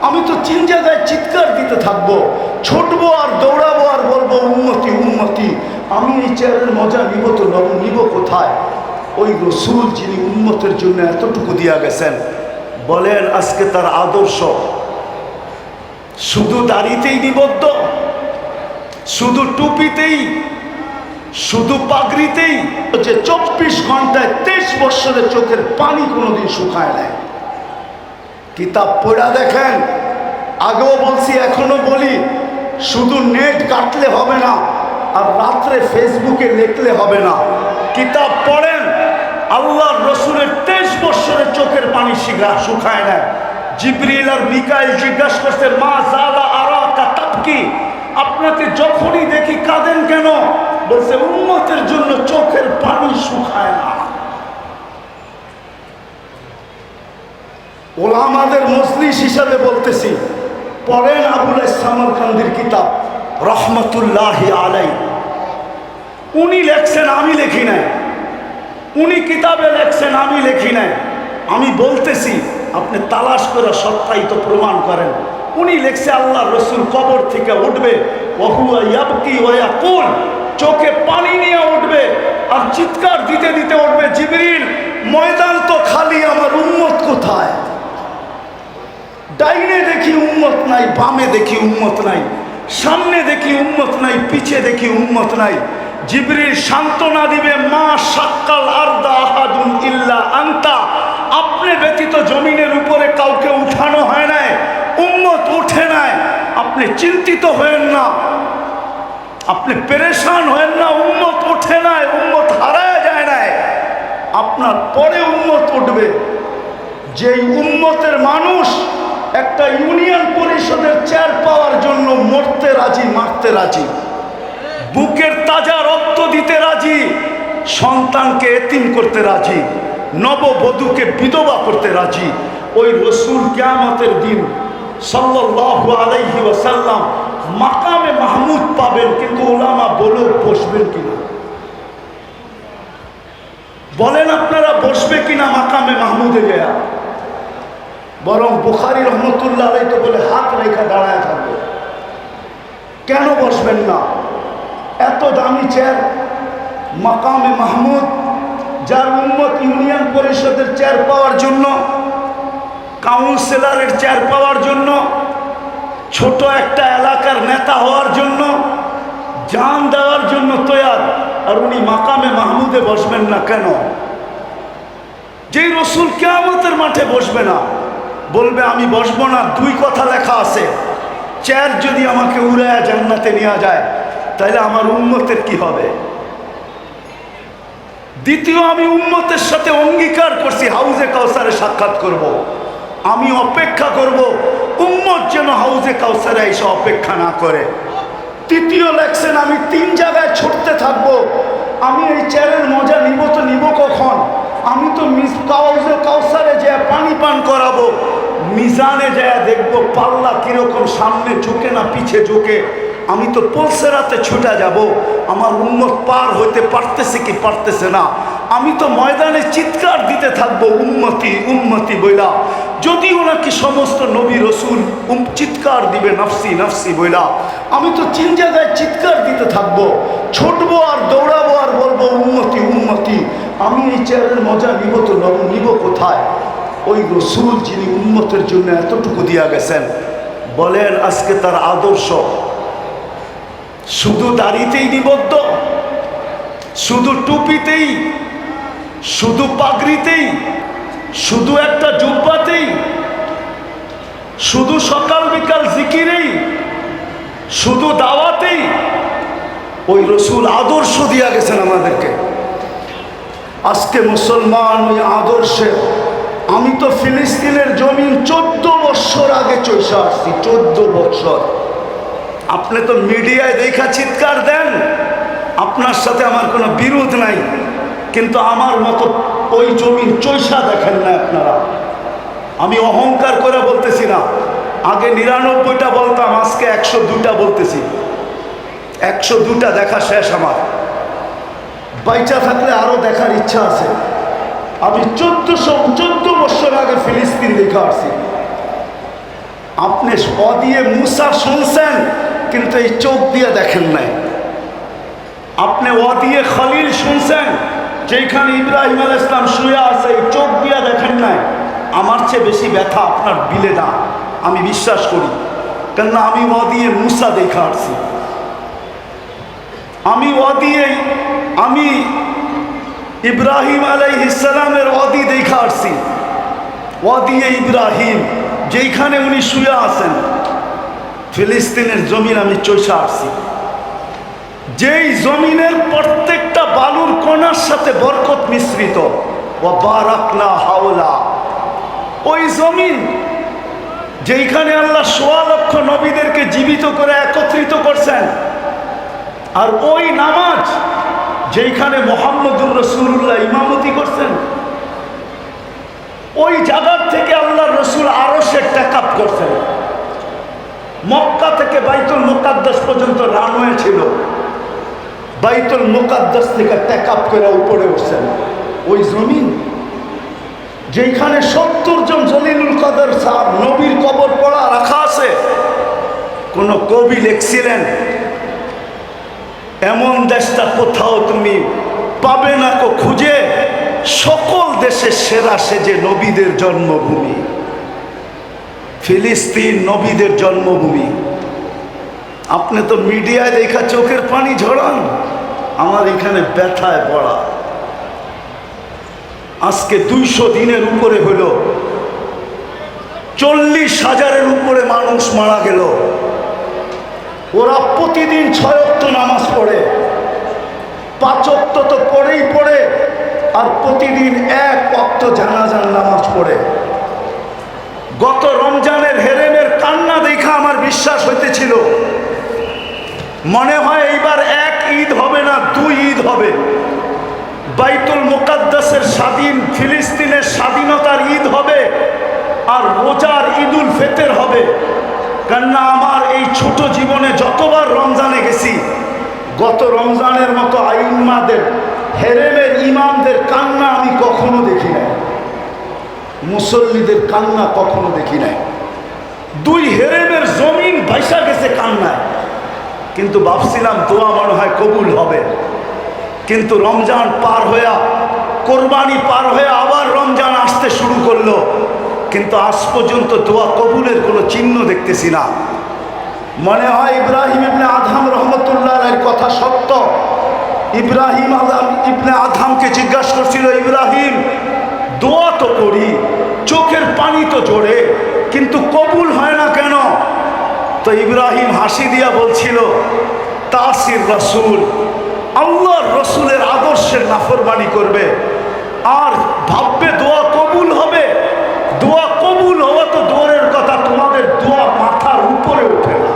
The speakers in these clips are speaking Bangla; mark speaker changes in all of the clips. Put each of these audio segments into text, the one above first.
Speaker 1: আমি তো 3 জায়গায় চিৎকার দিতে থাকবো, ছুটবো আর দৌড়াবো আর বলবো উম্মতি উম্মতি। আমি এই চেয়ারের মজা নিব তো নিব কোথায়? ওই রসুল যিনি উম্মতের জন্য এতটুকু দিয়া গেছেন, বলেন আজকে তার আদর্শ শুধু দাড়িতেই নিবদ্ধ, শুধু টুপিতেই, শুধু পাগড়িতেই, যে 24 ঘন্টায় 23 বৎসরের চোখের পানি কোনোদিন শুকায় নেয়। কিতাব পড়া দেখেন, আগেও বলছি এখনো বলি, শুধু নেট কাটলে হবে না আর রাত্রে ফেসবুকে লিখলে হবে না। কিতাব পড়েন, আল্লাহর রসুলের 23 বৎসরের চোখের পানি শুকায় নেয়। জিবরিল আর মিকাইল জিজ্ঞাসা করছে, মা জালা আরাকা তাবকি, আপনাকে যখনই দেখি কাঁদেন কেন? বলছে উম্মতের জন্য চোখের পানি শুকায় না। ওলামাদের মজলিস হিসাবে বলতেছি, পড়েন আবুল সামরকান্দির কিতাব রহমতুল্লাহি আলাইহি। উনি লেখছেন, আমি লিখি নাই। উনি কিতাবে লেখছেন, আমি লিখি নাই। আমি বলতেছি, আপনি তালাশ করে সত্যায়িত প্রমাণ করেন। উনি লেখছে আল্লাহ রসুল কবর থেকে উঠবে, ওহুয়া ইয়াবকি ওয়া ইয়াকুল, চোখে পানি নিয়ে উঠবে আর চিৎকার দিতে দিতে উঠবে, জিবরিল ময়দান তো খালি, আমার উম্মত কোথায়? ডাইনে দেখি উম্মত নাই, বামে দেখি উম্মত নাই, সামনে দেখি উম্মত নাই, পিছে দেখি উম্মত নাই। জিবরিল সান্ত্বনা দিবে, মা শাক্কাল আরদা আহাদুন ইল্লা আনতা, আপনি ব্যতীত জমিনের উপরে কাউকে উঠানো হয় নাই, উম্মত উঠে নাই। আপনি চিন্তিত হয়েন না, আপনি পেরেশান হয়েন না, উম্মত ওঠে নাই, উম্মত হারায় যায় নাই, আপনার পরে উম্মত উঠবে। যেই উম্মতের মানুষ একটা ইউনিয়ন পরিষদের চেয়ার পাওয়ার জন্য মরতে রাজি, মারতে রাজি, বুকের তাজা রক্ত দিতে রাজি, সন্তানকে এতিম করতে রাজি, নববধূকে বিধবা করতে রাজি, ওই রসুল কিয়ামতের দিন সাল্লাল্লাহু আলাইহি ওয়াসাল্লাম মাকামে মাহমুদ পাবেন। কিন্তু ওলামা বলে বসবেন কিনা? বলেন আপনারা বসবে কিনা মাকামে মাহমুদে গেয়া? বরং বুখারী রহমতুল্লাহ আলাইহি তো বলে হাত রেখা দাঁড়ায় থাকবে। কেন বসবেন না? এত দামি চেয়ার, মাকামে মাহমুদ, যার উম্মত ইউনিয়ন পরিষদের চেয়ার পাওয়ার জন্য, কাউন্সিলরের চেয়ার পাওয়ার জন্য, ছোট একটা এলাকার নেতা হওয়ার জন্য, জান দেওয়ার জন্য তৈয়ার, আর উনি মাকামে মাহমুদে বসবেন না কেন? যেই রসুল কিয়ামতের মাঠে বসবে না, বলবে আমি বসবো না, 2 কথা লেখা আছে, চেয়ার যদি আমাকে উড়ায় জান্নাতে নিয়ে যায় তাহলে আমার উম্মতের কি হবে? দ্বিতীয়, আমি উম্মতের সাথে অঙ্গীকার করছি হাউজে কাউসারে সাক্ষাৎ করব। আমি অপেক্ষা করব উম্মত যেন হাউজে কাউসারে এসে অপেক্ষা না করে। তৃতীয় লেখছেন, আমি 3 জায়গায় ছুটতে থাকবো। আমি এই চেয়ারের মজা নিব তো নিব কখন? আমি তো হাউজে কাউসারে যে পানি পান করাবো, মিজানে যায় দেখবো পাল্লা কিরকম, সামনে ঝুঁকে না পিছে ঝুঁকে। আমি তো পলসেরাতে ছুটে যাব, আমার উম্মত পার হইতে পারতেছে কি পারতেছে না। আমি তো ময়দানে চিৎকার দিতে থাকবো উম্মতি উম্মতি বইলা। যদিও নাকি সমস্ত নবী রসুল চিৎকার দিবে নাফসি নাফসি বইলা, আমি তো 3 জায়গায় চিৎকার দিতে থাকবো, ছুটবো আর দৌড়াবো আর বলবো উম্মতি উম্মতি। আমি এই চেয়ারের মজা নিব তো নিব কোথায়? ওই রসুল যিনি উম্মতের জন্য এতটুকু দিয়া গেছেন, বলেন আজকে তার আদর্শ শুধু দাড়িতেই নিবদ্ধ, শুধু টুপিতেই, শুধু পাগড়িতেই, শুধু একটা জুব্বাতেই, শুধু সকাল বিকাল জিকিরেই, শুধু দাওয়াতেই ওই রসুল আদর্শ দিয়া গেছেন আমাদেরকে। আজকে মুসলমান ওই আদর্শে, আমি তো ফিলিস্তিনের জমিন 14 বৎসর আগে চইসা আসছি, 14 বৎসর। আপনি তো মিডিয়ায় দেখা চিৎকার দেন, আপনার সাথে আমার কোনো বিরোধ নাই, কিন্তু আমার মতো ওই জমিন চইসা দেখেন না আপনারা। আমি অহংকার করে বলতেছি না, আগে 99টা বলতাম, আজকে 102টা বলতেছি। 102টা দেখা শেষ আমার, বাইচা থাকলে আরো দেখার ইচ্ছা আছে। আমি 14 বছর আগে ফিলিস্তিন দেখা আসছি। আপনি দিয়ে মুসা শুনছেন, কিন্তু এই চোখ দিয়ে দেখেন নাই। আপনি দিয়ে খলিল শুনছেন, যেখানে ইব্রাহিম আলাইহিস সালাম শুয়ে আছে, এই চোখ দিয়ে দেখেন নাই। আমার চেয়ে বেশি ব্যথা আপনার বিলে না, আমি বিশ্বাস করি, কেননা আমি দিয়ে মুসা দেখা আসছি। আমি ইব্রাহিম আলাইহিস সালামের ওয়াদি দেখা আসছি। ওয়াদিয়ে ইব্রাহিম, যেখানে উনি শুয়ে আছেন, ফিলিস্তিনের জমিন আমি চৈষা আসছি। যেই জমিনের প্রত্যেকটা বালুর কণার সাথে বরকত মিশ্রিত, ওয়া বারাকনা হাওলা, ওই জমিন যেখানে আল্লাহ ১৬ লক্ষ নবীদেরকে জীবিত করে একত্রিত করছেন, আর ওই নামাজ যেখানে মুহাম্মদুর রাসূলুল্লাহ ইমামতি করছেন, ওই জায়গার থেকে আল্লাহ রসুল আরশের টেকআপ করছেন। মক্কা থেকে বাইতুল মুকাদ্দাস পর্যন্ত রানওয়ে ছিল, বাইতুল মুকাদ্দাস থেকে টেকআপ করে উপরে উঠছেন। ওই জমিন যেখানে ৭০ জন জলিলুল কদর সাহেব নবীর কবর পড়া রাখা আছে। কোন কবি লিখছিলেন, এমন দেশটা কোথাও তুমি পাবে না কো খুঁজে, সকল দেশের সেরা সেজে নবীদের জন্মভূমি। ফিলিস্তিন নবীদের জন্মভূমি। আপনি তো মিডিয়ায় দেখা চোখের পানি ঝরান, আমার এখানে ব্যথায় পড়া। আজকে ২০০ দিনের উপরে হলো, ৪০,০০০-এর উপরে মানুষ মারা গেল। ওরা প্রতিদিন ৬ ওয়াক্ত নামাজ পড়ে, ৫ ওয়াক্ত তো পড়েই পড়ে, আর প্রতিদিন ১ ওয়াক্ত জানাজার নামাজ পড়ে। গত রমজানের হেরেমের কান্না দেখা আমার বিশ্বাস হইতেছিল, মনে হয় এইবার ১ ঈদ হবে না, ২ ঈদ হবে। বাইতুল মুকাদ্দাসের স্বাধীন, ফিলিস্তিনের স্বাধীনতার ঈদ হবে, আর রোজার ঈদুল ফিতর হবে। কেননা আমার এই ছোট জীবনে যতবার রমজানে গেছি, গত রমজানের মতো আইম্মাদের, হেরেমের ইমামদের কান্না আমি কখনো দেখি নাই, মুসল্লিদের কান্না কখনো দেখি নাই। ২ হেরেমের জমিন ভাইসা গেছে কান্নায়, কিন্তু ভাবছিলাম দোয়া মনে হয় কবুল হবে। কিন্তু রমজান পার হইয়া, কোরবানি পার হয়ে আবার রমজান আসতে শুরু করলো, কিন্তু আজ পর্যন্ত দোয়া কবুলের কোনো চিহ্ন দেখতেছি না। মনে হয় ইব্রাহিম ইবনে আদহাম রহমতুল্লাহর কথা সত্য। ইব্রাহিম ইবনে আদহামকে জিজ্ঞাসা করছিল, ইব্রাহিম দোয়া তো করি, চোখের পানি তো জোরে, কিন্তু কবুল হয় না কেন? তো ইব্রাহিম হাসি দিয়া বলছিল, তাসির রসুল, আল্লাহর রসুলের আদর্শের নাফরমানি করবে আর ভাববে দোয়া কবুল হবে। দোয়া কবুল হওয়া তো দূরের কথা, তোমাদের দোয়া মাথার উপরে ওঠে না।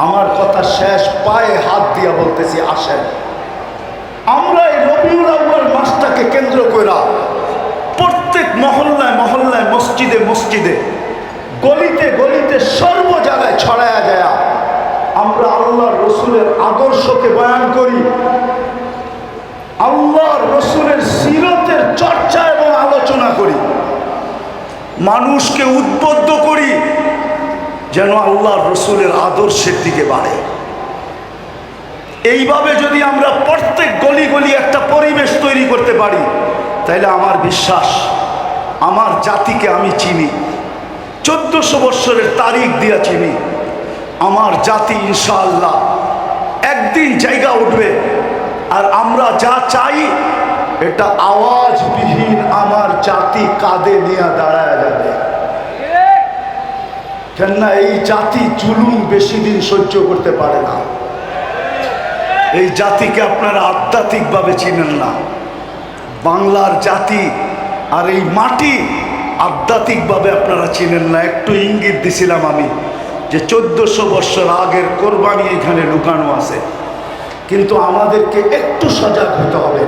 Speaker 1: আমার কথা শেষ, পায়ে হাত দিয়া বলতেছি, আসেন আমরা এই রবিউল আউয়াল মাসটাকে কেন্দ্র করে প্রত্যেক মহল্লায় মহল্লায়, মসজিদে মসজিদে, গলিতে গলিতে, সর্ব জায়গায় ছড়ায়া যায় আমরা আল্লাহর রসুলের আদর্শকে বয়ান করি, আল্লাহর রসুলের সিরতের চর্চা এবং আলোচনা করি, মানুষকে উদ্বুদ্ধ করি যেন আল্লাহর রসুলের আদর্শের দিকে বাড়ে। এইভাবে যদি আমরা প্রত্যেক গলি গলি একটা পরিবেশ তৈরি করতে পারি, তাহলে আমার বিশ্বাস, আমার জাতিকে আমি চিনি, 1400 বৎসরের তারিখ দিয়া চিনি। আমার জাতি ইনশাআল্লাহ একদিন জায়গা উঠবে, আর আমরা যা চাই এটা আওয়াজবিহীন আমার জাতি কাঁধে নিয়ে দাঁড়ায় যাবে। কেননা এই জাতি জুলুম বেশি দিন সহ্য করতে পারে না। এই জাতিকে আপনারা আধ্যাত্মিকভাবে চিনেন না। বাংলার জাতি আর এই মাটি আধ্যাত্মিকভাবে আপনারা চিনেন না। একটু ইঙ্গিত দিছিলাম আমি যে 1400 বৎসর আগের কোরবানি এখানে লুকানো আছে, কিন্তু আমাদেরকে একটু সজাগ হতে হবে।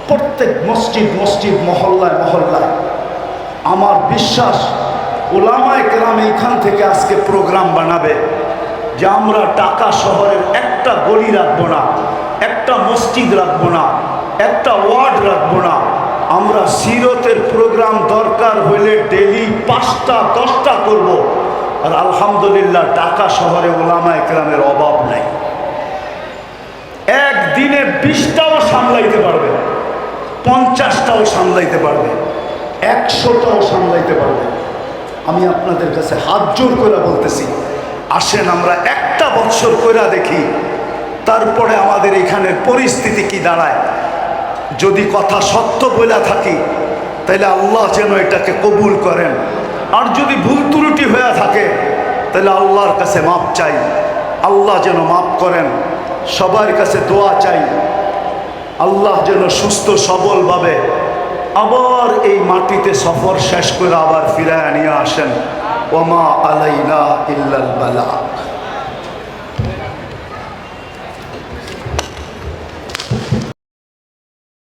Speaker 1: প্রত্যেক মসজিদ মসজিদ, মহল্লায় মহল্লায়, আমার বিশ্বাস ওলামায়ে কেরাম এইখান থেকে আজকে প্রোগ্রাম বানাবে যে আমরা ঢাকা শহরের একটা গলি রাখবো না, একটা মসজিদ রাখবো না, একটা ওয়ার্ড রাখবো না, আমরা সিরতের প্রোগ্রাম দরকার হইলে ডেলি 5টা 10টা করব। আর আলহামদুলিল্লাহ ঢাকা শহরে ওলামা একরামের অভাব নাই। একদিনে 20টাও সামলাইতে পারবে, 50টাও সামলাইতে পারবে, 100টাও সামলাইতে পারবে। আমি আপনাদের কাছে হাত জোর করে বলতেছি, আসেন আমরা একটা বৎসর করে দেখি, তারপরে আমাদের এখানের পরিস্থিতি কি দাঁড়ায়। যদি কথা সত্য বলে থাকি তাহলে আল্লাহ যেন এটাকে কবুল করেন, আর যদি ভুল ত্রুটি হয়ে থাকে তাহলে আল্লাহর কাছে মাপ চাই, আল্লাহ যেন মাপ করেন। সবার কাছে দোয়া চাই, আল্লাহ যেন সুস্থ সবলভাবে আবার এই মাটিতে সফর শেষ করে আবার ফিরায় নিয়ে আসেন। ওমা আলাইনা ইল্লাল বালাগ।